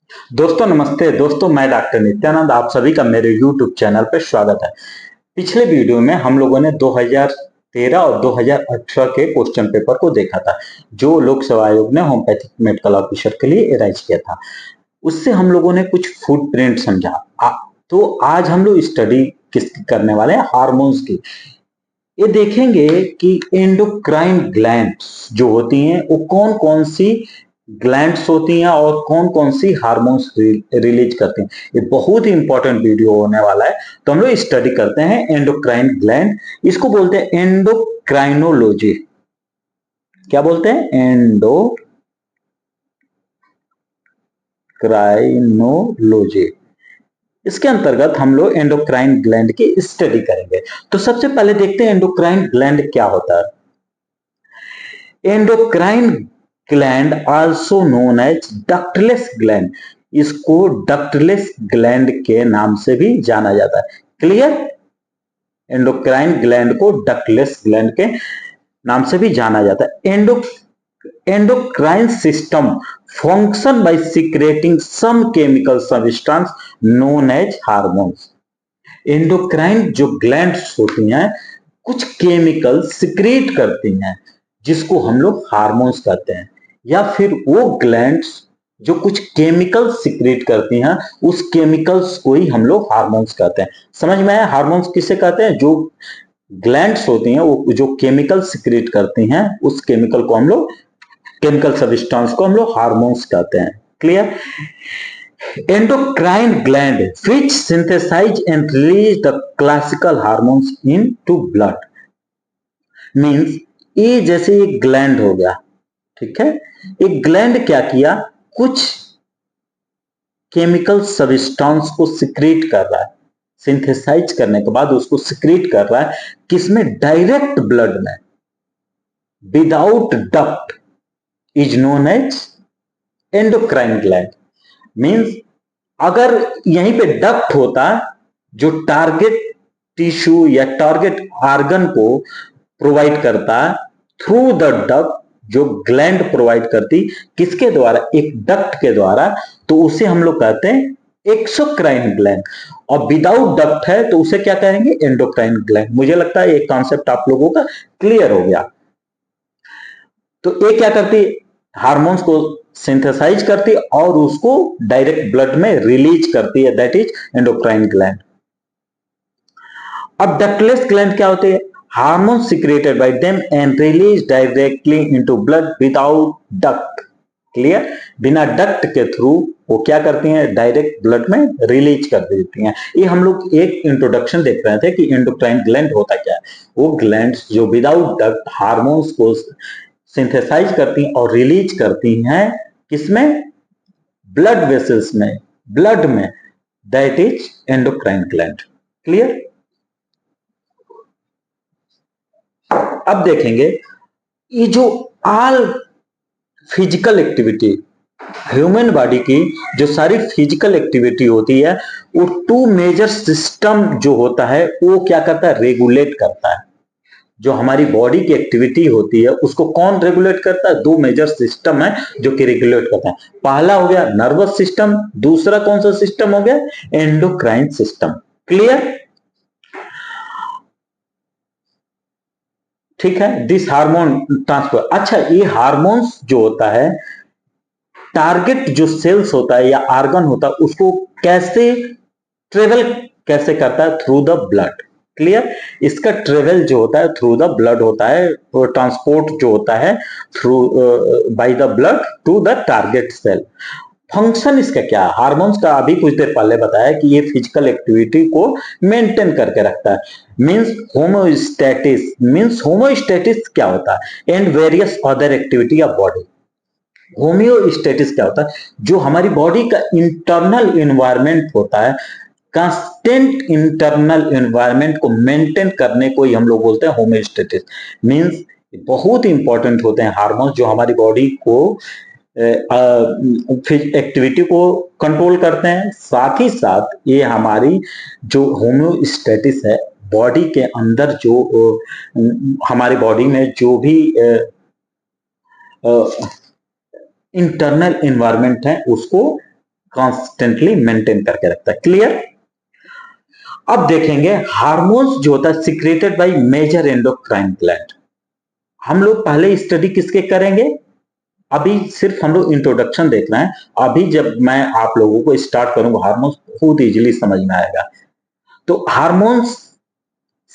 दोस्तों नमस्ते। दोस्तों मैं डॉक्टर नित्यानंद, आप सभी का मेरे YouTube चैनल पर स्वागत है। पिछले वीडियो में हम लोगों ने 2013 और 2018 के क्वेश्चन पेपर को देखा था, जो लोक सेवा आयोग ने होम्योपैथिक मेडिकल ऑफिसर के लिए अरेंज किया था। उससे हम लोगों ने कुछ फुटप्रिंट समझा। तो आज हम लोग स्टडी किसकी करने वाले हैं? हार्मोन्स की। ये देखेंगे कि एंडोक्राइन ग्लैंड्स जो होती हैं वो कौन कौन सी ग्लैंड्स होती हैं और कौन कौन सी हार्मोन्स रिलीज करती हैं। ये बहुत ही इंपॉर्टेंट वीडियो होने वाला है। तो हम लोग स्टडी करते हैं एंडोक्राइन ग्लैंड। इसको बोलते हैं एंडोक्राइनोलॉजी। क्या बोलते हैं? एंडोक्राइनोलॉजी। इसके अंतर्गत हम लोग एंडोक्राइन ग्लैंड की स्टडी करेंगे। तो सबसे पहले देखते हैं एंडोक्राइन ग्लैंड क्या होता है। Endocrine gland also known as ductless gland. इसको डक्टलेस ग्लैंड के नाम से भी जाना जाता है। क्लियर? एंडोक्राइन ग्लैंड को डक्टलेस ग्लैंड के नाम से भी जाना जाता है। Endocrine system function by secreting some chemical substance known as hormones. Endocrine जो ग्लैंड्स होती हैं कुछ केमिकल सिक्रेट करती हैं, जिसको हम लोग हार्मोन्स कहते हैं। या फिर वो ग्लैंड्स जो कुछ केमिकल सिक्रेट करती हैं, उस केमिकल्स को ही हम लोग हार्मोन्स कहते हैं। समझ में आया? हार्मोन्स किसे कहते हैं? जो ग्लैंड्स होती हैं वो जो केमिकल सिक्रेट करती हैं, उस केमिकल को हम लोग, केमिकल सब्सटेंस को हम लोग हार्मोन्स कहते हैं। Clear? Endocrine gland which synthesize and release the classical hormones into blood means ये जैसे एक ग्लैंड हो गया, ठीक है। एक ग्लैंड क्या किया? कुछ केमिकल सब्सटेंस को सिक्रीट कर रहा है। सिंथेसाइज करने के बाद उसको सिक्रीट कर रहा है, किसमें? डायरेक्ट ब्लड में, without duct, is known as endocrine gland. Means अगर यहीं पे डक्ट होता जो टारगेट टिश्यू या टारगेट ऑर्गन को प्रोवाइड करता, थ्रू द डक्ट, जो ग्लैंड प्रोवाइड करती, किसके द्वारा? एक डक्ट के द्वारा, तो उसे हम लोग कहते हैं एक्सोक्राइन ग्लैंड। और विदाउट डक्ट है तो उसे क्या कहेंगे? Endocrine gland. मुझे लगता है ये कॉन्सेप्ट आप लोगों का क्लियर हो गया। तो ये क्या करती? हार्मोन्स को सिंथेसाइज करती और उसको डायरेक्ट ब्लड में रिलीज करती है, दैट इज एंडोक्राइन ग्लैंड। अब डक्टलेस ग्लैंड क्या होते हैं? Hormone secreted by them and release directly into blood without duct. Clear? बिना डक्ट के थ्रू वो क्या करती हैं? डायरेक्ट ब्लड में रिलीज कर देती हैं। ये हम लोग एक इंट्रोडक्शन देख रहे थे कि एंडोक्राइन ग्लैंड होता क्या है। वो ग्लैंड्स जो विदाउट डक्ट हार्मोन्स को सिंथेसाइज करती और रिलीज करती हैं, किसमें? ब्लड वेसल्स में, ब्लड में, that is endocrine gland. Clear? अब देखेंगे ये जो all physical activity, human body की जो सारी फिजिकल एक्टिविटी होती है, वो टू मेजर सिस्टम जो होता है वो क्या करता है? रेगुलेट करता है। जो हमारी बॉडी की एक्टिविटी होती है उसको कौन रेगुलेट करता है? दो मेजर सिस्टम है जो कि रेगुलेट करता है। पहला हो गया नर्वस सिस्टम, दूसरा कौन सा सिस्टम हो गया? Endocrine system. क्लियर? ठीक है। This hormone transfer. अच्छा, ये हार्मोन्स जो होता है, टारगेट जो सेल्स होता है या ऑर्गन होता है, उसको कैसे ट्रेवल कैसे करता है? Through the blood. क्लियर? इसका ट्रेवल जो होता है थ्रू द ब्लड होता है, ट्रांसपोर्ट जो होता है through by the blood to the target cell. Function इसका क्या है? हार्मोन्स का अभी कुछ देर पहले बताया कि ये फिजिकल एक्टिविटी को मेंटेन करके रखता है। Means homeostasis. मींस होमोस्टेटिस क्या होता है? And various other activity of body. Homeostasis क्या होता है? जो हमारी बॉडी का इंटरनल एनवायरनमेंट होता है, कांस्टेंट इंटरनल एनवायरनमेंट को मेंटेन करने को ही हम लोग बोलते हैं होम्योस्टेटिस। मींस बहुत इंपॉर्टेंट होते हैं हार्मोन्स, जो हमारी बॉडी को एक्टिविटी को कंट्रोल करते हैं। साथ ही साथ ये हमारी जो होम्योस्टेटिस है, बॉडी के अंदर जो हमारी बॉडी में जो भी इंटरनल एनवायरनमेंट है उसको कॉन्स्टेंटली मेंटेन करके रखता है। क्लियर। अब देखेंगे हार्मोन्स जो होता है secreted by major endocrine gland. हम लोग पहले स्टडी किसके करेंगे, अभी सिर्फ हम लोग इंट्रोडक्शन देख रहे हैं। अभी जब मैं आप लोगों को स्टार्ट करूंगा हार्मोन्स बहुत इजीली समझ में आएगा। तो hormones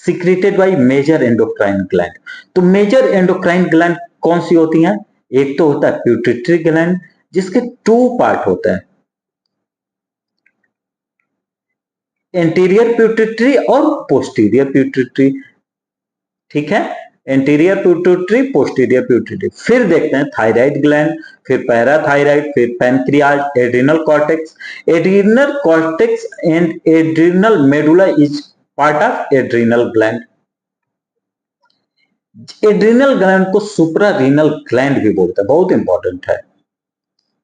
secreted by major endocrine gland. तो मेजर एंडोक्राइन ग्लैंड कौन सी होती हैं? एक तो होता है प्यूटिटरी ग्लैंड जिसके टू पार्ट होते हैं, एंटीरियर प्यूटिटरी और पोस्टीरियर प्यूटिटरी। ठीक है, एंटीरियर प्यूटिटरी, पोस्टीरियर प्यूटिटरी। फिर देखते हैं थायराइड ग्लैंड, फिर पैराथायराइड, फिर pancreas, adrenal cortex. Adrenal cortex and adrenal medulla is part of adrenal gland. Adrenal gland को सुप्रारीनल ग्लैंड भी बोलते हैं, बहुत इंपॉर्टेंट है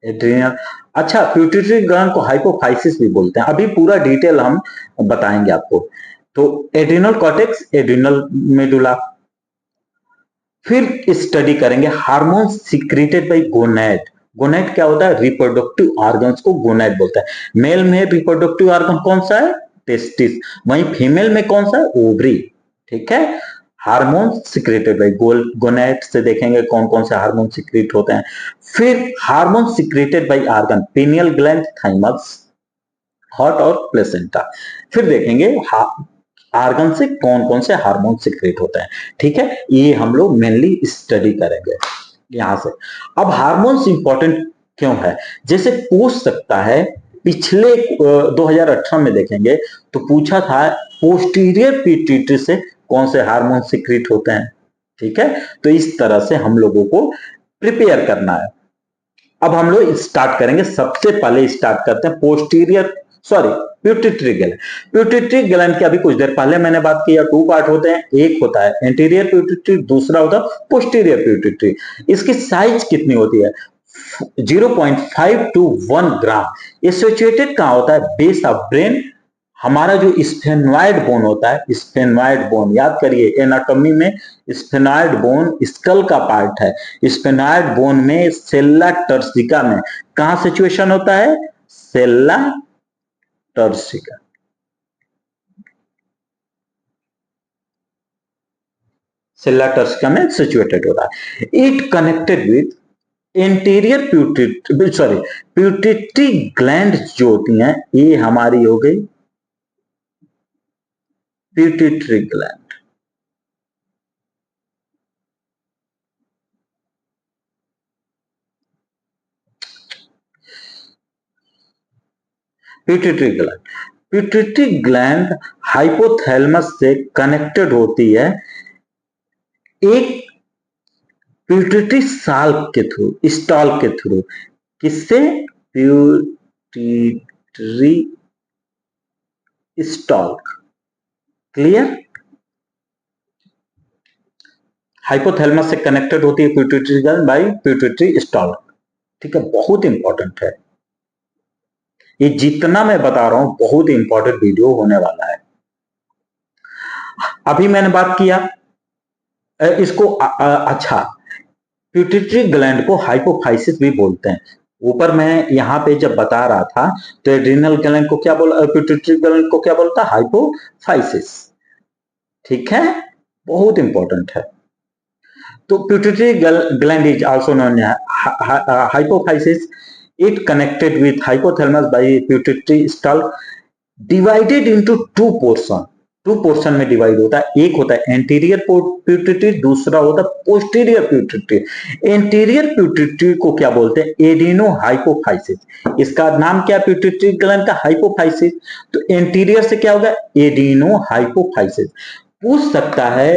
एड्रिनल। अच्छा, प्यूटिटरी ग्लैंड को हाइपोफाइसिस भी बोलते हैं, अभी पूरा डिटेल हम बताएंगे आपको। तो एड्रिनल कॉर्टेक्स, एड्रिनल मेडुला। फिर स्टडी करेंगे hormone secreted by gonad. Gonad क्या होता है? रिप्रोडक्टिव ऑर्गन्स को गोनैड बोलता है। मेल में रिप्रोडक्टिव ऑर्गन कौन सा है? टेस्टिस। वहीं फीमेल में कौन सा है? ओवरी। ठीक है, हार्मोन सिक्रेटेड बाय गोनैड से देखेंगे कौन कौन से हार्मोन सिक्रेट होते हैं। फिर hormone secreted by organ, pineal gland, thymus, hot और प्लेसेंटा। फिर देखेंगे आर्गन से कौन कौन से हार्मोन सिक्रेट होते हैं। ठीक है, ये हम लोग मेनली स्टडी करेंगे यहां से। अब हार्मोन्स इंपॉर्टेंट क्यों है, जैसे पूछ सकता है, पिछले 2018 में देखेंगे तो पूछा था पोस्टीरियर पिट्यूटरी से कौन से हार्मोन सिक्रेट होते हैं। ठीक है, तो इस तरह से हम लोगों को प्रिपेयर करना है। अब हम लोग स्टार्ट करेंगे, सबसे पहले स्टार्ट करते हैं posterior sorry pituitary gland. Pituitary gland की अभी कुछ देर पहले मैंने बात किया, टू पार्ट होते हैं, एक होता है एंटीरियर प्यूटिटरी, दूसरा होता है पोस्टीरियर प्यूटिटरी। इसकी साइज कितनी होती है? 0.5 to 1 ग्राम। ये सिचुएटेड कहां होता है? Base of brain. हमारा जो स्फेनॉइड बोन होता है, स्फेनॉइड बोन याद करिए, एनाटॉमी में स्फेनॉइड बोन स्कल का पार्ट है। स्फेनॉइड बोन में सेल्ला टर्सिका में कहां सिचुएशन होता है? Sella turcica. सेल्ला टर्सिका में सिचुएटेड होता है। It connected with interior pituitary gland जो होती हैं, ये हमारी हो गई pituitary gland. Pituitary gland, pituitary gland hypothalamus से कनेक्टेड होती है एक प्यूटिटरी साल्क के थ्रू, स्टॉल के थ्रू। किससे? Pituitary stalk. क्लियर। हाइपोथैलेमस से कनेक्टेड होती है pituitary gland by pituitary stalk. ठीक है, बहुत इंपॉर्टेंट है ये, जितना मैं बता रहा हूं बहुत इंपॉर्टेंट वीडियो होने वाला है। अभी मैंने बात किया इसको अच्छा, प्यूटिटरी ग्लैंड को हाइपोफाइसिस भी बोलते हैं। ऊपर मैं यहां पे जब बता रहा था तो एड्रिनल ग्लैंड को क्या बोला, प्यूटिटरी ग्लैंड को क्या बोलता? हाइपोफाइसिस। ठीक है, बहुत इंपॉर्टेंट है। तो pituitary gland is also known hypophysis. It connected with hypothalamus by pituitary stalk, divided into two portion. Two portion में डिवाइड होता है, एक होता है एंटीरियर प्यूटिटरी, दूसरा होता है पोस्टीरियर प्यूटिटरी। एंटीरियर प्यूटिटरी को क्या बोलते हैं? Adeno hypophysis. इसका नाम क्या? प्यूटिटरी ग्लैंड का हाइपोफाइसिस। तो एंटीरियर से क्या होगा? Adeno hypophysis. पूछ सकता है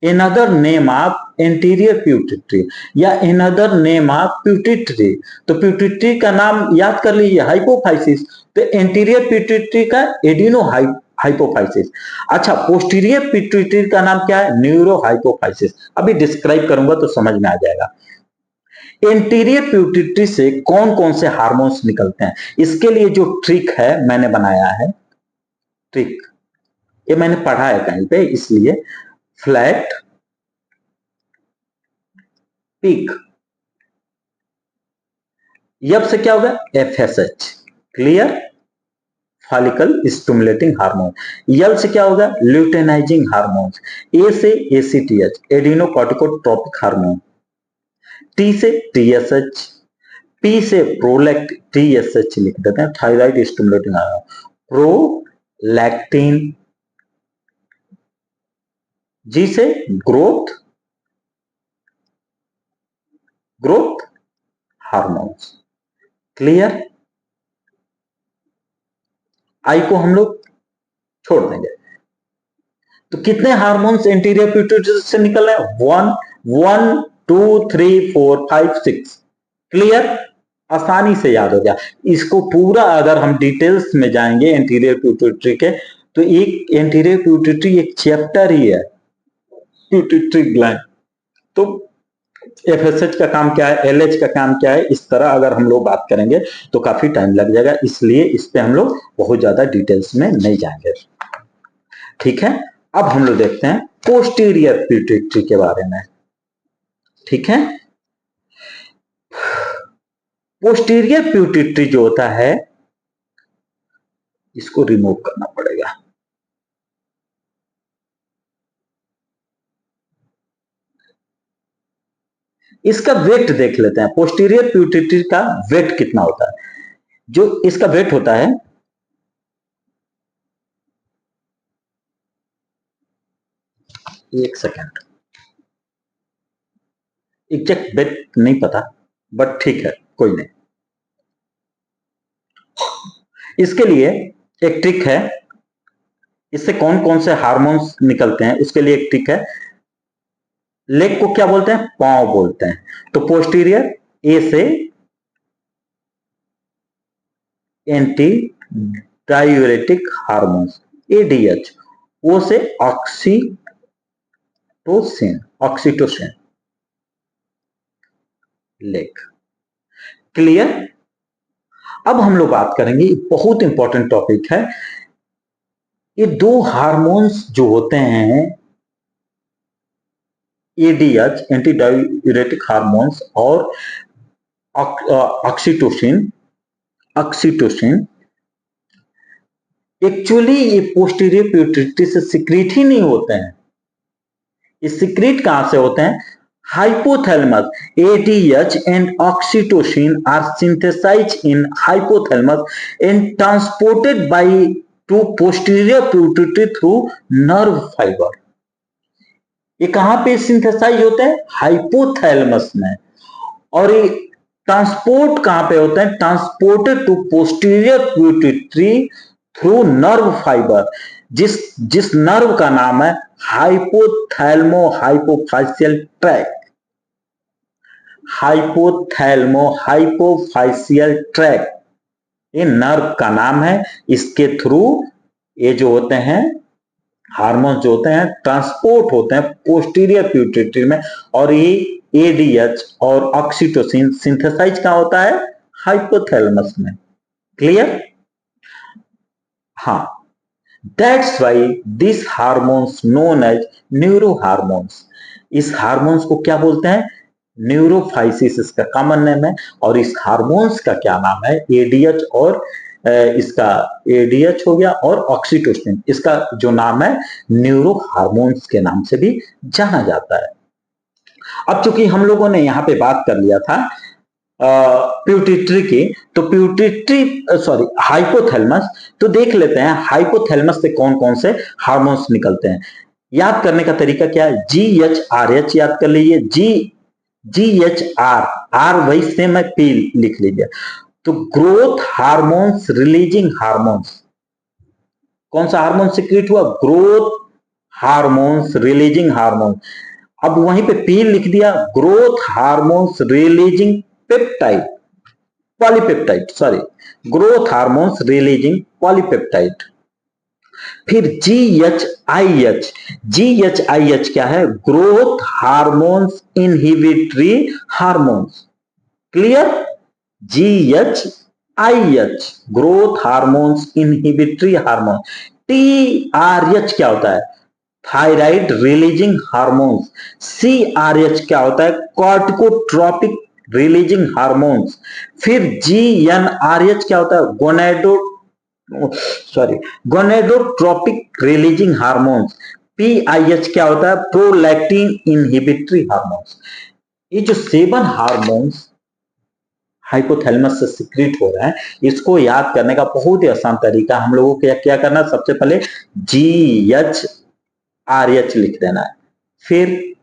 another name of anterior pituitary या another name of pituitary। तो प्यूटिटरी का नाम याद कर लीजिए हाइपोफाइसिस, तो एंटीरियर पिट्यूटरी का एडिनो हाइपोफाइसिस। अच्छा, पोस्टीरियर पिट्यूटरी का नाम क्या है? Neuro hypophysis. अभी डिस्क्राइब करूंगा तो समझ में आ जाएगा। एंटीरियर पिट्यूटरी से कौन कौन से हार्मोन्स निकलते हैं, इसके लिए जो ट्रिक है मैंने बनाया है, ट्रिक ये मैंने पढ़ा है कहीं पे, इसलिए फ्लैट पिक एफ से क्या होगा, FSH, clear, follicle stimulating hormone. L से क्या होगा, ल्यूटेनाइजिंग हार्मोन। ए से ACTH, एडिनोकॉर्टिकोट्रोपिक हार्मोन। टी से TSH, पी से प्रोलैक्ट, TSH लिख देते हैं, थायराइड स्टिमुलेटिंग हार्मोन, प्रोलैक्टिन। जी से ग्रोथ हार्मोन्स, क्लियर। आई को हम लोग छोड़ देंगे। तो कितने हार्मोन्स एंटीरियर पिट्यूटरी से निकल रहे हैं, 1 2 3 4 5 6, क्लियर, आसानी से याद हो गया। इसको पूरा अगर हम डिटेल्स में जाएंगे एंटीरियर पिट्यूटरी के, तो एक एंटीरियर पिट्यूटरी एक चैप्टर ही है, पिट्यूटरी ग्लैंड। तो FSH का काम क्या है, LH का काम क्या है, इस तरह अगर हम लोग बात करेंगे तो काफी टाइम लग जाएगा, इसलिए इस पे हम लोग बहुत ज्यादा डिटेल्स में नहीं जाएंगे, ठीक है। अब हम लोग देखते हैं पोस्टीरियर पिट्यूटरी के बारे में, ठीक है। पोस्टीरियर पिट्यूटरी जो होता है, इसको रिमूव करना पड़ेगा। इसका वेट देख लेते हैं, पोस्टीरियर पिट्यूटरी का वेट कितना होता है। जो इसका वेट होता है, एक सेकेंड, एग्जैक्ट वेट नहीं पता, बट ठीक है, कोई नहीं। इसके लिए एक ट्रिक है, इससे कौन कौन से हार्मोन्स निकलते हैं, उसके लिए एक ट्रिक है। लेग को क्या बोलते हैं, पांव बोलते हैं। तो पोस्टीरियर, ए से एंटी डायूरेटिक हार्मोन्स, ADH। ओ से ऑक्सीटोसिन, लेग, क्लियर। अब हम लोग बात करेंगे, बहुत इंपॉर्टेंट टॉपिक है। ये दो हार्मोन्स जो होते हैं, ADH एंटी डायूरेटिक हार्मोन्स और ऑक्सीटोसिन, एक्चुअली ये पोस्टीरियर पिट्यूटरी से सिक्रीट ही नहीं होते हैं। ये सिक्रीट कहां से होते हैं, hypothalamus. ADH and oxytocin are synthesized in hypothalamus and transported by to posterior pituitary through nerve fiber. ये कहां पे सिंथेसाइज होते हैं, हाइपोथैलेमस में। और ये ट्रांसपोर्ट कहां पे होते हैं, transported to posterior pituitary through nerve fiber. जिस नर्व का नाम है hypothalamo hypophyseal tract, hypothalamo hypophyseal tract, ये नर्व का नाम है। इसके थ्रू ये जो होते हैं हार्मोन जो होते हैं ट्रांसपोर्ट होते हैं पोस्टीरियर पिट्यूटरी में, और ये ADH और ऑक्सीटोसिन सिंथेसाइज कहां होता है, हाइपोथैलेमस में, क्लियर। हाँ, that's why this hormones known as neuro hormones. इस हार्मोन्स को क्या बोलते हैं, न्यूरोफाइसिस इसका कॉमन नेम है। और इस हार्मोन्स का क्या नाम है, ADH और इसका ADH हो गया, और ऑक्सीटोसिन, इसका जो नाम है न्यूरो हार्मोन्स के नाम से भी जाना जाता है। अब चूंकि हम लोगों ने यहाँ पे बात कर लिया था पिट्यूटरी की, तो हाइपोथैलेमस, तो देख लेते हैं हाइपोथैलेमस से कौन कौन से हार्मोन्स निकलते हैं। याद करने का तरीका क्या है, GHRH याद कर लीजिए, GHR, आर वही सेम है, P लिख लीजिए। तो ग्रोथ हार्मोन्स रिलीजिंग हार्मोन्स, कौन सा हार्मोन सिक्रीट हुआ, ग्रोथ हार्मोन्स रिलीजिंग हार्मोन। अब वहीं पे P लिख दिया, growth hormones releasing peptide, polypeptide, sorry, growth hormones releasing polypeptide. फिर GHIH क्या है, growth hormones inhibitory hormones, clear. GHIH growth hormones inhibitory hormone. TRH क्या होता है, थायराइड रिलीजिंग हार्मोन्स। CRH क्या होता है, कॉर्टिकोट्रोपिक रिलीजिंग हार्मोन्स। फिर GnRH क्या होता है? Gonadotropic releasing hormones. PIH क्या होता है? Prolactin inhibitory hormones. ये जो 7 हार्मोन्स हाइपोथैलेमस से सिक्रीट हो रहे हैं, इसको याद करने का बहुत ही आसान तरीका, हम लोगों को क्या करना है? सबसे पहले GHRH लिख देना है, फिर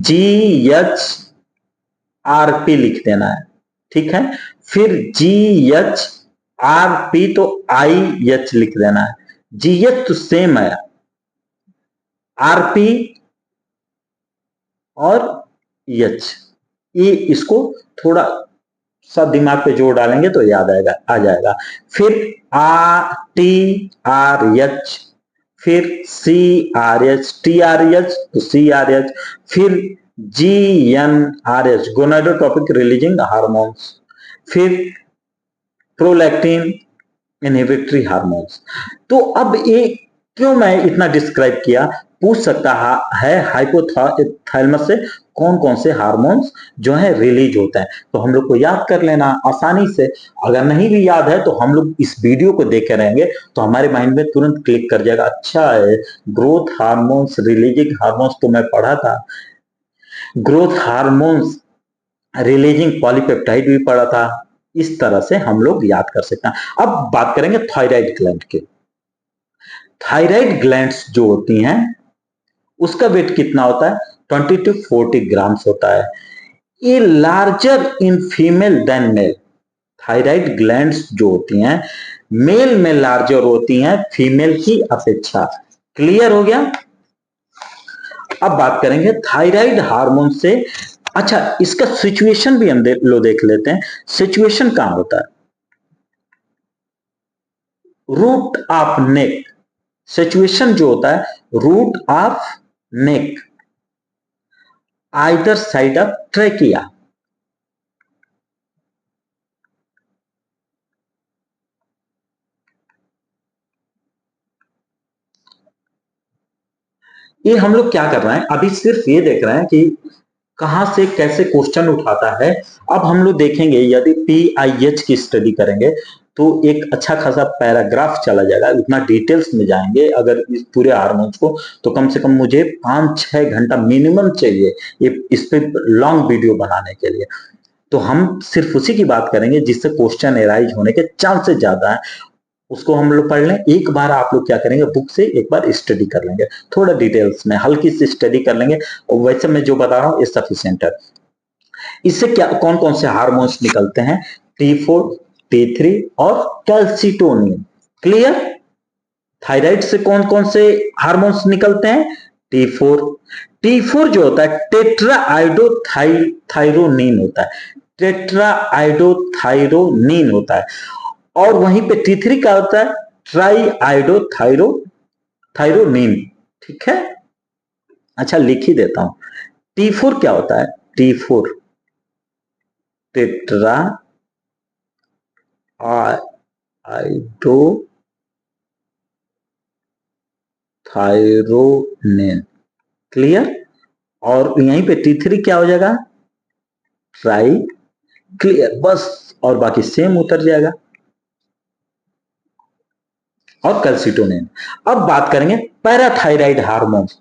GHRP लिख देना है, ठीक है। फिर GHRP तो IH लिख देना है। GH तो सेम है, RP और H, ये इसको थोड़ा सा दिमाग पे जोर डालेंगे तो याद आएगा, आ जाएगा। फिर TRH, फिर CRH, TRH तो CRH, फिर GnRH गोनाडोट्रोपिक रिलीजिंग हार्मोन्स, फिर प्रोलैक्टिन इनहिबिटरी हार्मोन्स। तो अब ये क्यों मैं इतना डिस्क्राइब किया? पूछ सकता है हाइपोथैलेमस से कौन कौन से हार्मोन्स जो है रिलीज होते हैं, तो हम लोग को याद कर लेना आसानी से। अगर नहीं भी याद है तो हम लोग इस वीडियो को देख कर रहेंगे तो हमारे माइंड में तुरंत क्लिक कर जाएगा, अच्छा है ग्रोथ हार्मोन्स, रिलीजिंग हार्मोन्स तो मैं पढ़ा था, ग्रोथ हार्मोन्स, रिलीजिंग पॉलीपेप्टाइड भी पढ़ा था। इस तरह से हम लोग याद कर सकते हैं। अब बात करेंगे थायराइड ग्लैंड की। थायराइड ग्लैंड्स जो होती हैं उसका वेट कितना होता है? 20 to 40 ग्राम्स होता है। ये larger in female than male. Thyroid glands जो होती हैं मेल में लार्जर होती हैं फीमेल की अपेक्षा। क्लियर हो गया? अब बात करेंगे थायराइड हार्मोन से। अच्छा, इसका सिचुएशन भी हम देख लेते हैं। सिचुएशन कहां होता है? Root of neck. सिचुएशन जो होता है root of neck, either side of trachea. ये हम लोग क्या कर रहे हैं, अभी सिर्फ ये देख रहे हैं कि कहां से कैसे क्वेश्चन उठाता है। अब हम लोग देखेंगे यदि PIH की स्टडी करेंगे तो एक अच्छा खासा पैराग्राफ चला जाएगा, उतना डिटेल्स में जाएंगे अगर इस पूरे हार्मोन्स को, तो कम से कम मुझे 5-6 घंटा मिनिमम चाहिए ये इस पे लॉन्ग वीडियो बनाने के लिए। तो हम सिर्फ उसी की बात करेंगे जिससे क्वेश्चन एराइज होने के चांसेस ज्यादा है, उसको हम लोग पढ़ लें। एक बार आप लोग क्या करेंगे, बुक से एक बार स्टडी कर लेंगे, थोड़ा डिटेल्स में हल्की सी स्टडी कर लेंगे, और वैसे मैं जो बता रहा हूँ ये सफिशिएंट है। इससे क्या कौन कौन से हार्मोन्स निकलते हैं? T4, T3 और कैल्सिटोनिन। क्लियर? थायराइड से कौन कौन से हार्मोन्स निकलते हैं? T4 जो होता है टेट्राआइडोथायरोनिन होता है, टेट्राआइडोथायरोनिन होता है। और वहीं पे T3 क्या होता है? ट्राईआइडोथायरोनिन। ठीक है, अच्छा लिख ही देता हूं। T4 क्या होता है? T4 tetra iodothyronine. क्लियर? और यहीं पे T3 क्या हो जाएगा? ट्राई। क्लियर? बस, और बाकी सेम उतर जाएगा। और कैल्सिटोनिन। अब बात करेंगे पैराथायराइड हार्मोन्स।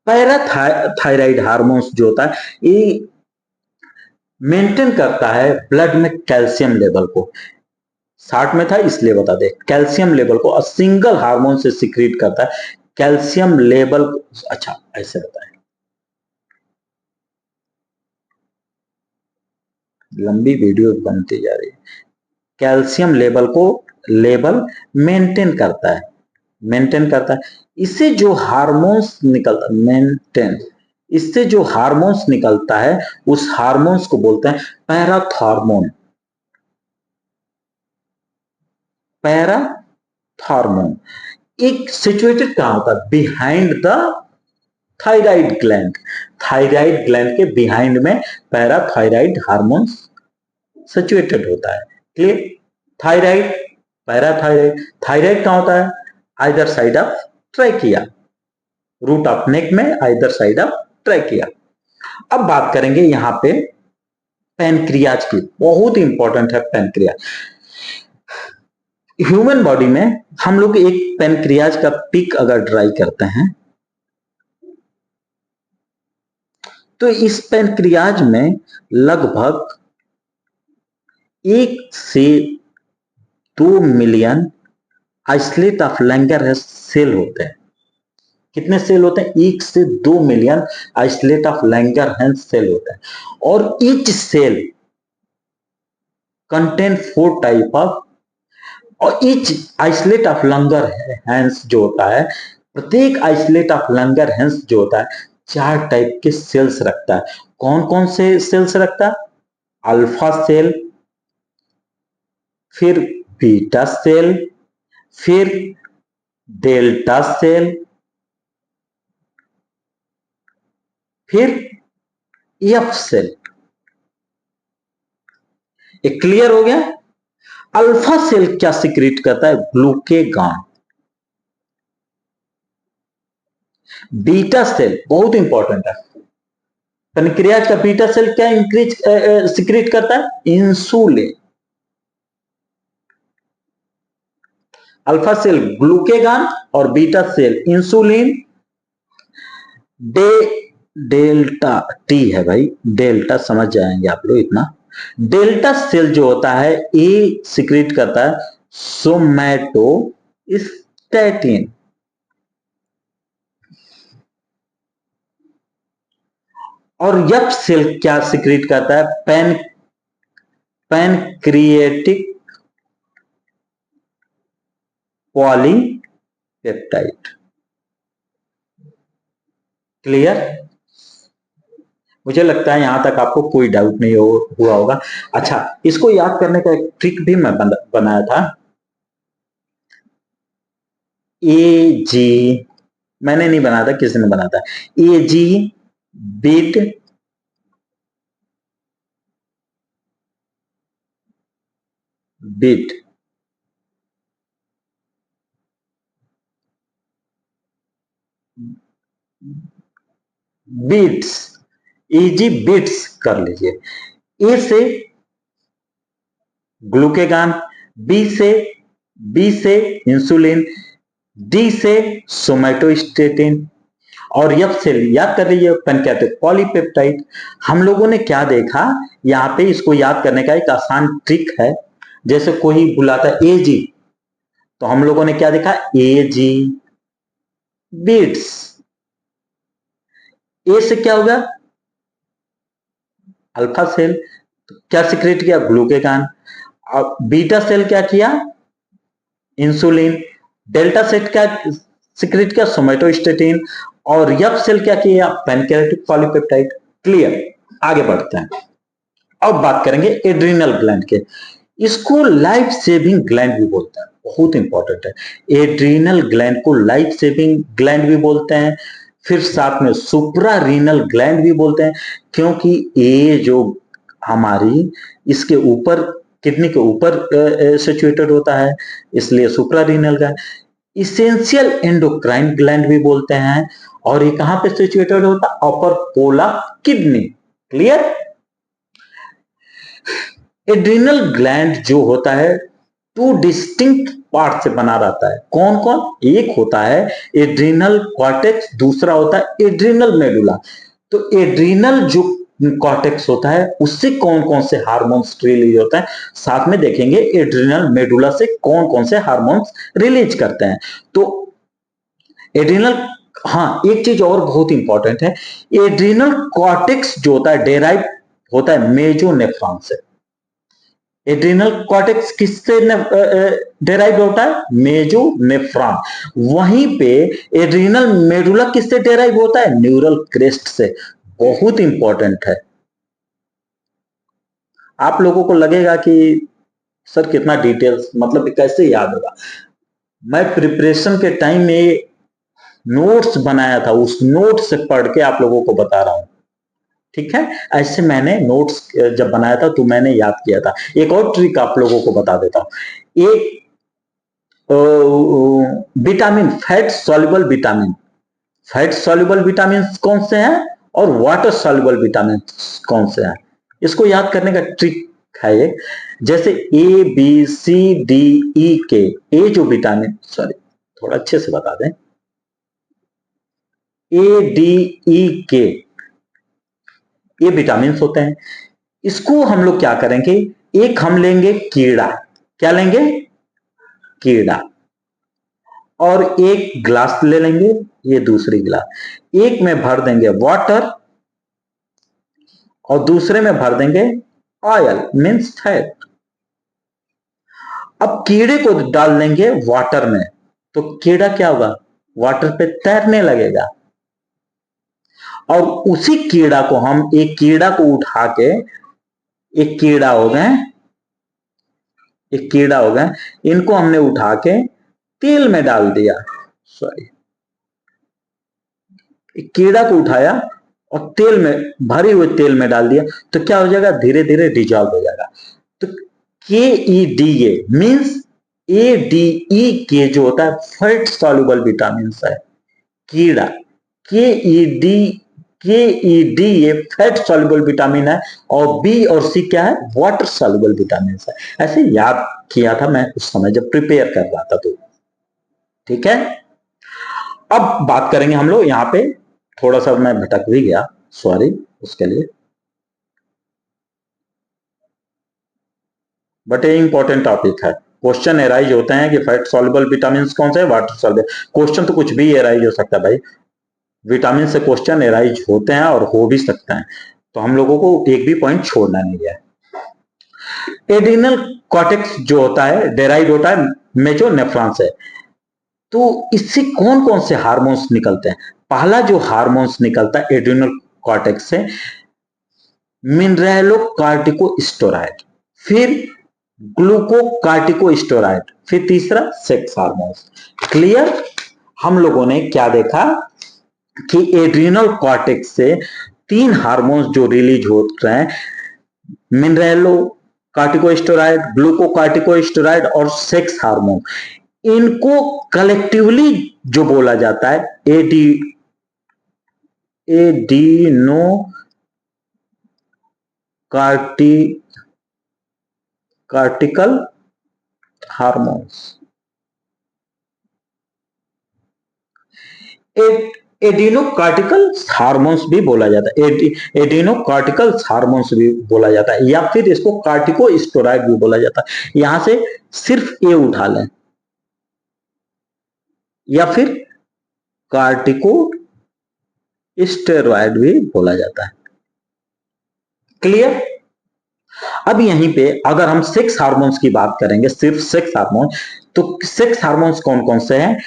पैराथायराइड हार्मोन्स जो होता है ये मेंटेन करता है ब्लड में कैल्शियम लेवल को। 60 में था इसलिए बता दे, कैल्शियम लेवल को सिंगल हार्मोन से सिक्रीट करता है कैल्शियम लेवल। अच्छा ऐसे बताएं, लंबी वीडियो बनती जा रही है। कैल्शियम लेवल मेंटेन करता है। इससे जो हार्मोन्स निकलता इससे जो हार्मोन्स निकलता है उस हार्मोन्स को बोलते हैं पैराथॉर्मोन। पैराथॉर्मोन एक सिचुएटेड कहां होता है? Behind the thyroid gland. Thyroid gland के बिहाइंड में पैराथायराइड हार्मोन्स सिचुएटेड होता है। क्लियर? Thyroid, parathyroid. थायराइड कहां होता है? Either side of trachea, root of neck में आइदर साइड ऑफ ट्रैकिया। अब बात करेंगे यहां पे पैनक्रियाज की, बहुत इंपॉर्टेंट है पैनक्रियाज। ह्यूमन बॉडी में हम लोग एक पैनक्रियाज का पिक अगर ड्राई करते हैं तो इस पैनक्रियाज में लगभग 1 से 2 million islet of Langerhans cell होते हैं। कितने सेल होते हैं? 1 से 2 million islet of Langerhans cell होते हैं। और each cell contain 4 type of, और ईच आइसलेट ऑफ लैंगरहैंस जो होता है, प्रत्येक आइसलेट ऑफ लैंगरहैंस जो होता है 4 टाइप के सेल्स रखता है। कौन कौन से सेल्स रखता है? अल्फा सेल, फिर बीटा सेल, फिर डेल्टा सेल, फिर एफ सेल। ये क्लियर हो गया? अल्फा सेल क्या सिक्रीट करता है? ग्लूकेगॉन। बीटा सेल बहुत इंपॉर्टेंट है। पैनक्रियाज का बीटा सेल क्या सिक्रीट करता है? इंसुलिन। अल्फा सेल ग्लूकेगॉन और beta cell insulin. Delta T है भाई, डेल्टा समझ जाएंगे आप लोग इतना। डेल्टा सेल जो होता है ये सिक्रीट करता है सोमैटोस्टैटिन। और यप सेल क्या सिक्रीट करता है? Pancreatic polypeptide. क्लियर? मुझे लगता है यहां तक आपको कोई डाउट नहीं हुआ होगा। अच्छा, इसको याद करने का एक ट्रिक भी मैं बनाया था। ए जी, मैंने नहीं बनाया था, किसी ने बनाया था। ए जी beat beat beats, easy beats कर लीजिए। ए से ग्लूकेगॉन, बी से इंसुलिन, डी से सोमैटोस्टेटिन, और एफ से याद कर लीजिए पैनक्रियाटिक पॉलीपेप्टाइड। हम लोगों ने क्या देखा यहाँ पे, इसको याद करने का एक आसान ट्रिक है। जैसे कोई बुलाता है ए जी, तो हम लोगों ने क्या देखा? ए जी बीट्स। ए से क्या होगा? अल्फा सेल, क्या सिक्रेट किया? ग्लूकेगॉन। और बीटा सेल क्या किया? इंसुलिन। डेल्टा सेल क्या सिक्रेट किया? सोमैटोस्टेटिन। और एफ सेल क्या किया? Pancreatic polypeptide. क्लियर? आगे बढ़ते हैं। अब बात करेंगे एड्रिनल ग्लैंड के। इसको लाइफ सेविंग ग्लैंड भी बोलते हैं, बहुत इंपॉर्टेंट है। एड्रिनल ग्लैंड को लाइफ सेविंग ग्लैंड भी बोलते हैं, फिर साथ में सुप्रा रीनल ग्लैंड भी बोलते हैं, क्योंकि ये जो हमारी इसके ऊपर, किडनी के ऊपर सिचुएटेड होता है, इसलिए supra renal gland. Essential endocrine gland भी बोलते हैं, और ये कहां पे सिचुएटेड होता है? अपर पोला किडनी। क्लियर? एड्रिनल ग्लैंड जो होता है 2 डिस्टिंक्ट पार्ट से बना रहता है। कौन कौन? एक होता है एड्रिनल कॉर्टेक्स, दूसरा होता है एड्रिनल मेडुला। तो एड्रिनल जो कॉर्टेक्स होता है उससे कौन कौन से हार्मोन्स रिलीज होता है, साथ में देखेंगे एड्रिनल मेडुला से कौन कौन से हार्मोन्स रिलीज करते हैं। तो एड्रिनल, हाँ एक चीज और बहुत इंपॉर्टेंट है, एड्रिनल कॉर्टेक्स जो होता है डेराइव होता है मेजोनेफ्रॉन से। एड्रिनल कॉर्टेक्स किससे डेराइव होता है? मेजोनेफ्रॉन। वहीं पे एड्रिनल मेडुला किससे डेराइव होता है? न्यूरल क्रेस्ट से। बहुत इंपॉर्टेंट है। आप लोगों को लगेगा कि सर कितना डिटेल्स, मतलब कैसे याद होगा। मैं प्रिपरेशन के टाइम में नोट्स बनाया था, उस नोट से पढ़ के आप लोगों को बता रहा हूं। ठीक है, ऐसे मैंने नोट्स जब बनाया था तो मैंने याद किया था। एक और ट्रिक आप लोगों को बता देता हूं। एक vitamin, fat soluble vitamin, fat soluble vitamin कौन से हैं और वाटर सॉल्युबल विटामिन कौन से हैं? इसको याद करने का ट्रिक है ये, जैसे A B C D E के, ए जो विटामिन, सॉरी थोड़ा अच्छे से बता दें, ए डी ई के ये विटामिन होते हैं। इसको हम लोग क्या करेंगे, एक हम लेंगे कीड़ा, क्या लेंगे, कीड़ा, और एक ग्लास ले लेंगे, ये दूसरी गिलास, एक में भर देंगे वाटर और दूसरे में भर देंगे ऑयल मींस फैट। अब कीड़े को डाल देंगे वाटर में, तो कीड़ा क्या होगा, वाटर पे तैरने लगेगा, और उसी कीड़ा को हम, एक कीड़ा को उठा के, एक कीड़ा हो गए, एक कीड़ा हो गए, इनको हमने उठा के तेल में डाल दिया, सॉरी कीड़ा को उठाया और तेल में, भरे हुए तेल में डाल दिया, तो क्या हो जाएगा, धीरे धीरे डिजॉल्व हो जाएगा। तो के E D A means, A D E के जो होता है फैट सॉल्युबल विटामिन है, कीड़ा, के E D A fat soluble vitamin है, और बी और सी क्या है, वाटर सॉल्युबल विटामिन है। ऐसे याद किया था मैं उस समय जब प्रिपेयर कर रहा था, तो ठीक है। अब बात करेंगे हम लोग, यहां पे थोड़ा सा मैं भटक भी गया, सॉरी उसके लिए, बट ये इंपॉर्टेंट टॉपिक है। क्वेश्चन एराइज होते हैं कि फैट सॉल्युबल विटामिन कौन से है, वाटर सॉल्युबल, क्वेश्चन तो कुछ भी एराइज हो सकता है भाई, विटामिन से क्वेश्चन एराइज होते हैं और हो भी सकते हैं, तो हम लोगों को एक भी पॉइंट छोड़ना नहीं है। एड्रिनल कॉर्टेक्स जो होता है डेराइव होता है मेजोनेफ्रॉन से, तो इससे कौन कौन से हार्मोन्स निकलते हैं, पहला जो हार्मोन्स निकलता है एड्रिनल कॉर्टेक्स से, मिनरेलोकार्टिकोस्टेरॉइड, फिर ग्लूकोकार्टिकोस्टेरॉइड, फिर तीसरा सेक्स हार्मोन्स। क्लियर। हम लोगों ने क्या देखा कि एड्रिनल कॉर्टेक्स से तीन हार्मोन्स जो रिलीज होते हैं, मिनरेलोकार्टिकोस्टेरॉइड, ग्लूकोकार्टिकोस्टेरॉइड और सेक्स हार्मोन, इनको कलेक्टिवली जो बोला जाता है एडिनो कार्टिकल हार्मोन्स। एडिनोकार्टिकल हार्मोन्स भी बोला जाता है, एडिनोकार्टिकल हार्मोन्स भी बोला जाता है, या फिर इसको कार्टिकोस्टेरॉइड भी बोला जाता है। यहां से सिर्फ ए उठा लें, या फिर कार्टिकोस्टेरॉइड भी बोला जाता है। क्लियर। अब यहीं पे अगर हम सेक्स हार्मोन्स की बात करेंगे, सिर्फ सेक्स हार्मोन, तो सेक्स हार्मोन्स कौन कौन से हैं,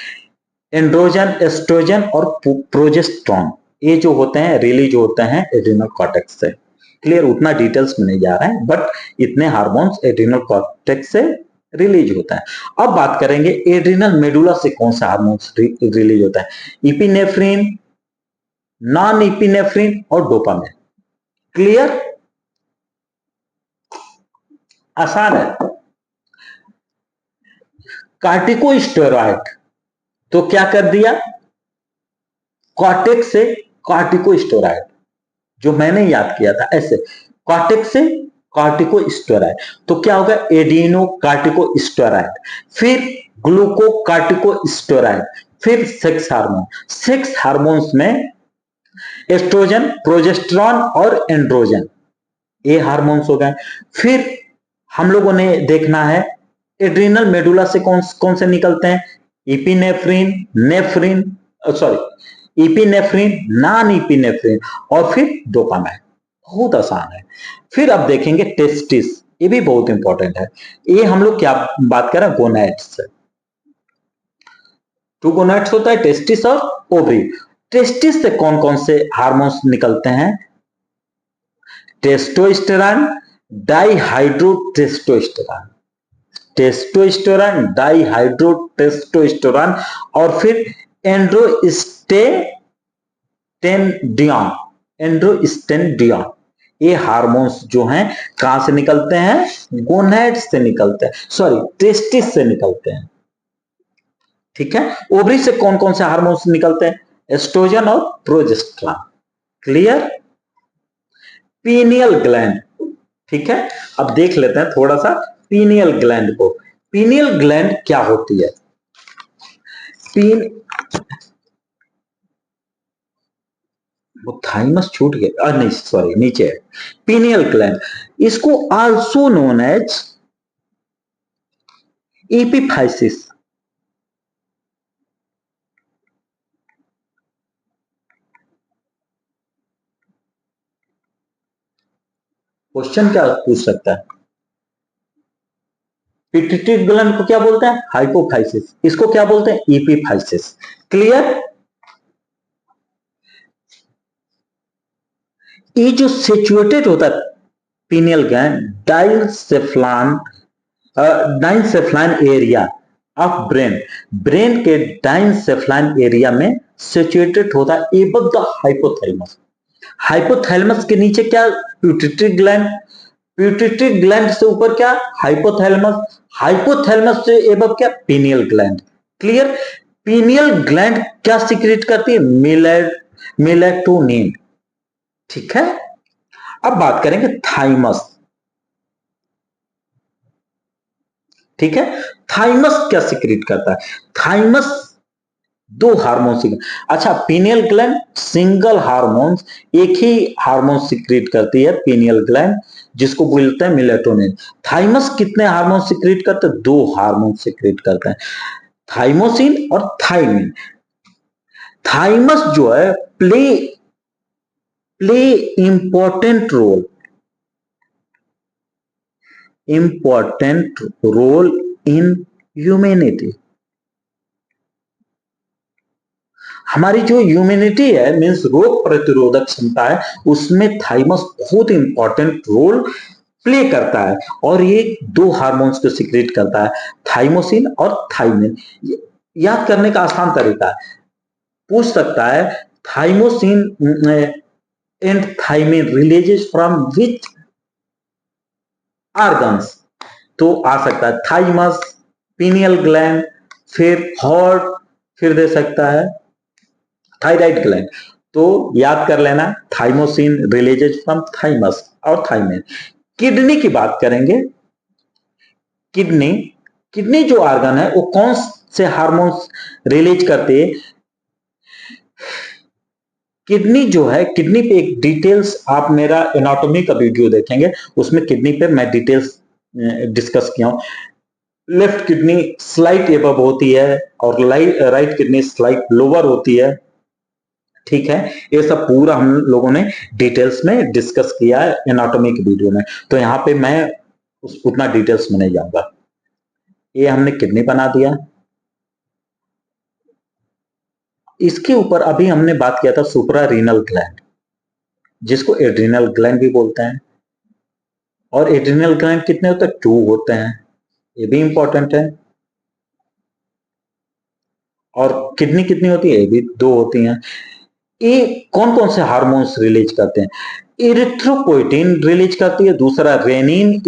एंड्रोजन, एस्ट्रोजन और प्रोजेस्टेरॉन, ये जो होते हैं रिलीज होते हैं एड्रिनल कॉर्टेक्स से। क्लियर। उतना डिटेल्स में नहीं जा रहा है, बट इतने हार्मोन्स एड्रिनल कॉर्टेक्स से रिलीज होता है। अब बात करेंगे एड्रिनल मेडुला से कौन सा हार्मोन्स रिलीज होता है, इपिनेफ्रिन, नॉन इपिनेफ्रिन और डोपामिन। क्लियर। आसान है। कार्टिकोस्टेरॉइड तो क्या कर दिया, कॉर्टेक्स से कार्टिकोस्टेरॉइड, जो मैंने याद किया था ऐसे, कॉर्टेक्स से कार्टिकोस्टेरॉइड, तो क्या होगा, एडिनो कार्टिकोस्टेरॉइड, फिर ग्लूको कार्टिकोस्टेरॉइड, फिर सेक्स हार्मोन। सेक्स हार्मोन्स में एस्ट्रोजन, प्रोजेस्टेरॉन और एंड्रोजन, ये हार्मोन्स हो गए। फिर हम लोगों ने देखना है एड्रिनल मेडुला से कौन कौन से निकलते हैं, epinephrine, नेफ्रिन, sorry epinephrine, non epinephrine और फिर डोपामाइन। बहुत आसान है। फिर अब देखेंगे टेस्टिस, ये भी बहुत इंपॉर्टेंट है। ये हम लोग क्या बात कर रहे हैं, गोनाड्स से। टू गोनाड्स होता है, टेस्टिस और ओवरी। टेस्टिस से कौन कौन से हार्मोन्स निकलते हैं, टेस्टोस्टेरॉन, डाइहाइड्रोटेस्टोस्टेरॉन, टेस्टोस्टेरॉन, डाइहाइड्रोटेस्टोस्टेरॉन और फिर एंड्रोस्टेंडियन, एंड्रोस्टेंडियन। ये हार्मोन्स जो हैं कहां से निकलते हैं, गोनाड्स से निकलते हैं, सॉरी टेस्टिस से निकलते हैं। ठीक है। ओवरी से कौन कौन से हार्मोन्स निकलते हैं, एस्ट्रोजन और प्रोजेस्टेरॉन। क्लियर। पीनियल ग्लैंड, ठीक है, अब देख लेते हैं थोड़ा सा पीनियल ग्लैंड को। पीनियल ग्लैंड क्या होती है? पीन वो थाइमस छूट गया, नहीं सॉरी नीचे है। पीनियल ग्लैंड, इसको also known as epiphysis. Question क्या पूछ सकता है? पिट्यूटरी ग्लैंड को क्या बोलते हैं? हाइपोफाइसिस। इसको क्या बोलते हैं? एपिफाइसिस। क्लियर? ये जो सिचुएटेड होता है pineal gland diencephalon diencephalon area of brain, brain के डाइसेफ्लान एरिया में सिचुएटेड होता है एबव द हाइपोथैलेमस। हाइपोथैलेमस के नीचे क्या? Pituitary gland. पिट्यूटरी ग्लैंड से ऊपर क्या? हाइपोथैलेमस। हाइपोथैलेमस से एबव क्या? Pineal gland. Clear? Pineal gland क्या सीक्रेट करती है? मेलेटोनिन। ठीक है, अब बात करेंगे थाइमस। ठीक है, थाइमस क्या सीक्रेट करता है? थाइमस दो हार्मोन सीक्रेट। अच्छा, पीनियल ग्लैंड सिंगल हार्मोन, एक ही हार्मोन सीक्रेट करती है पीनियल ग्लैंड, जिसको बोलते हैं मेलेटोनिन। थाइमस कितने हार्मोन सीक्रेट करते हैं? दो हार्मोन सीक्रेट करते हैं, थाइमोसिन और थाइमिन। थाइमस जो है play play important role in humanity. हमारी जो ह्यूमैनिटी है मीन्स रोग प्रतिरोधक क्षमता है, उसमें थाइमस बहुत इंपॉर्टेंट रोल प्ले करता है। और ये दो हार्मोन्स को सीक्रेट करता है, थाइमोसिन और थाइमिन। याद करने का आसान तरीका है, पूछ सकता है thymosin and thymine releases from which organs, तो आ सकता है थाइमस, पीनियल ग्लैंड, फिर हार्ट, फिर दे सकता है थायराइड ग्लैंड। तो याद कर लेना, थाइमोसिन रिलीजेस फ्रॉम थाइमस और थाइमिन। किडनी की बात करेंगे। किडनी, किडनी जो ऑर्गन है वो कौन से हार्मोन्स रिलीज करती है? किडनी जो है, किडनी पे एक डिटेल्स आप मेरा एनाटॉमी का वीडियो देखेंगे, उसमें किडनी पे मैं डिटेल्स डिस्कस किया हूं। लेफ्ट किडनी स्लाइट एबव होती है और राइट किडनी स्लाइट लोअर होती है। ठीक है, ये सब पूरा हम लोगों ने डिटेल्स में डिस्कस किया है एनाटॉमी की वीडियो में, तो यहाँ पे मैं उतना डिटेल्स में नहीं जाऊंगा। ये हमने किडनी बना दिया। इसके ऊपर अभी हमने बात किया था सुप्रा रीनल ग्लैंड, जिसको एड्रिनल ग्लैंड भी बोलते हैं। और एड्रिनल ग्लैंड कितने होते हैं? 2 होते हैं, ये भी इंपॉर्टेंट है। और किडनी कितनी होती है? ये भी 2 होती हैं। ये कौन कौन से हार्मोन्स रिलीज करते हैं? इरिथ्रोपोइटिन रिलीज करती है, दूसरा रेनिन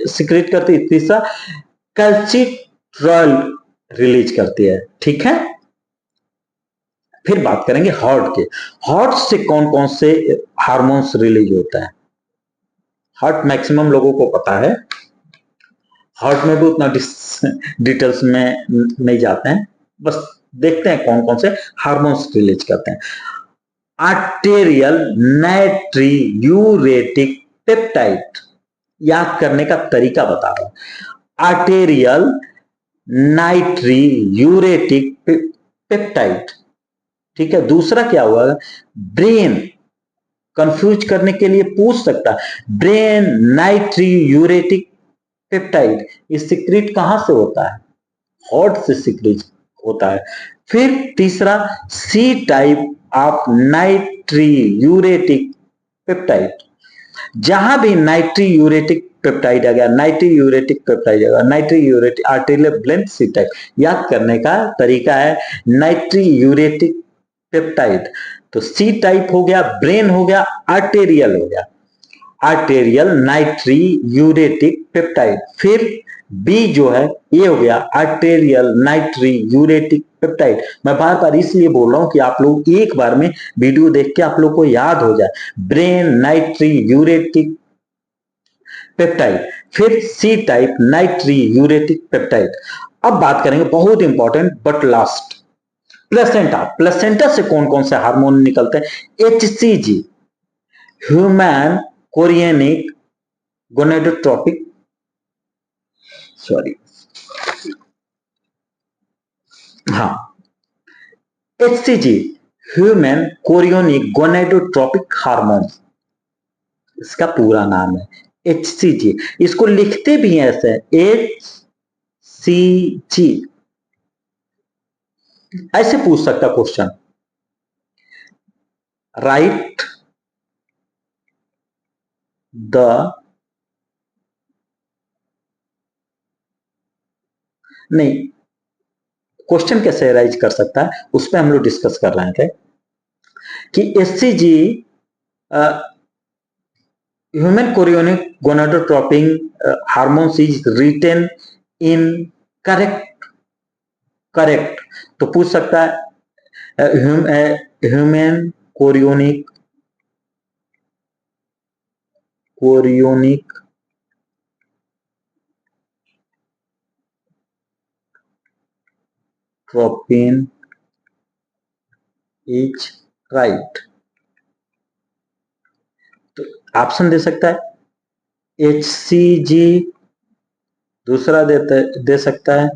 सिक्रेट करती है, तीसरा कैल्सिट्रॉल रिलीज करती है। ठीक है, फिर बात करेंगे हार्ट के। हार्ट से कौन कौन से हार्मोन्स रिलीज होता है? हार्ट मैक्सिमम लोगों को पता है, हार्ट में भी उतना डिटेल्स में नहीं जाते हैं, बस देखते हैं कौन कौन से हार्मोन्स रिलीज करते हैं। आर्टेरियल नाइट्रियूरेटिक पेप्टाइड, याद करने का तरीका बता रहा हूं। Arterial natriuretic peptide. ठीक है, दूसरा क्या हुआ? ब्रेन, कंफ्यूज करने के लिए पूछ सकता है, ब्रेन नाइट्रियूरेटिक पेप्टाइड ये सिक्रेट कहां से होता है? हार्ट से सिक्रेट होता है। फिर तीसरा सी टाइप ऑफ नाइट्रियूरेटिक पेप्टाइड, जहां भी नाइट्रियूरेटिक पेप्टाइड आ गया, नाइट्रियूरेटिक पेप्टाइड आ गया, नाइट्रियूरेटिक आर्टेरियल ब्लेंड सी टाइप। याद करने का तरीका है नाइट्रियूरेटिक पेप्टाइड, तो सी टाइप हो गया, ब्रेन हो गया, आर्टेरियल हो गया, आर्टेरियल नाइट्रियूरेटिक पेप्टाइड। फिर बी जो है ये हो गया आर्टेरियल नाइट्रियूरेटिक पेप्टाइड। मैं बार बार इसलिए बोल रहा हूं कि आप लोग एक बार में वीडियो देख के आप लोग को याद हो जाए। ब्रेन नाइट्रियूरेटिक पेप्टाइड, फिर सी टाइप नाइट्री यूरेटिक पेप्टाइड। अब बात करेंगे बहुत important but last, placenta. Placenta से कौन कौन से हार्मोन निकलते हैं? एचसीजी, ह्यूमन कोरियनिक गोनेडोट्रोपिक, सॉरी, हाँ, HCG, human chorionic gonadotropic hormone, इसका पूरा नाम है एचसीजी। इसको लिखते भी हैं ऐसे, एच सी जी। ऐसे पूछ सकता क्वेश्चन, राइट द नहीं, क्वेश्चन कैसे राइज कर सकता है, उस पर हम लोग डिस्कस कर रहे थे कि HCG human chorionic gonadotropic hormones is written in correct, correct तो पूछ सकता है human chorionic chorionic tropin is right, तो ऑप्शन दे सकता है एच सी जी, दूसरा दे सकता है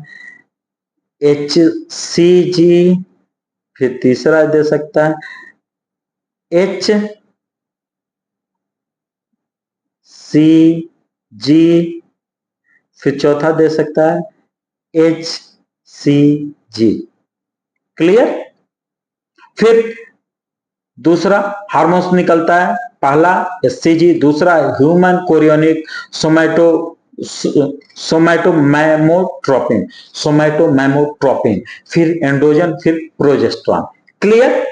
एच सी जी, फिर तीसरा दे सकता है एच सी जी, फिर चौथा दे सकता है एच सी जी। क्लियर? फिर दूसरा हार्मोन्स निकलता है, पहला एचसीजी, दूसरा ह्यूमन कोरियोनिक सोमैटो सोमैटोमैमोट्रोपिन, सोमैटोमैमोट्रोपिन, फिर एंड्रोजन, फिर प्रोजेस्टेरॉन। क्लियर?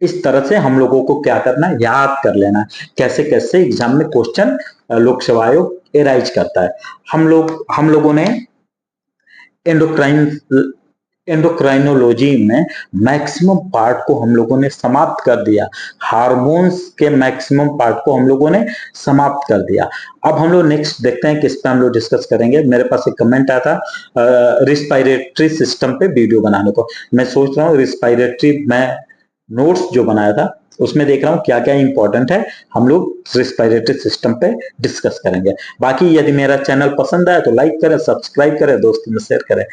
इस तरह से हम लोगों को क्या करना है, याद कर लेना है कैसे कैसे एग्जाम में क्वेश्चन लोक सेवा आयोग एराइज करता है। हम लोगों ने एंडोक्राइन एंडोक्राइनोलॉजी में मैक्सिमम पार्ट को हम लोगों ने समाप्त कर दिया, हार्मोन्स के मैक्सिमम पार्ट को हम लोगों ने समाप्त कर दिया। अब हम लोग नेक्स्ट देखते हैं किस पे हम लोग डिस्कस करेंगे। मेरे पास एक कमेंट आया था रिस्पायरेटरी सिस्टम पे वीडियो बनाने को, मैं सोच रहा हूँ रिस्पायरेटरी, मैं नोट्स जो बनाया था उसमें देख रहा हूँ क्या क्या इंपॉर्टेंट है, हम लोग रिस्पायरेटरी सिस्टम पे डिस्कस करेंगे। बाकी यदि मेरा चैनल पसंद आए तो लाइक करें, सब्सक्राइब करें, दोस्तों में शेयर करें।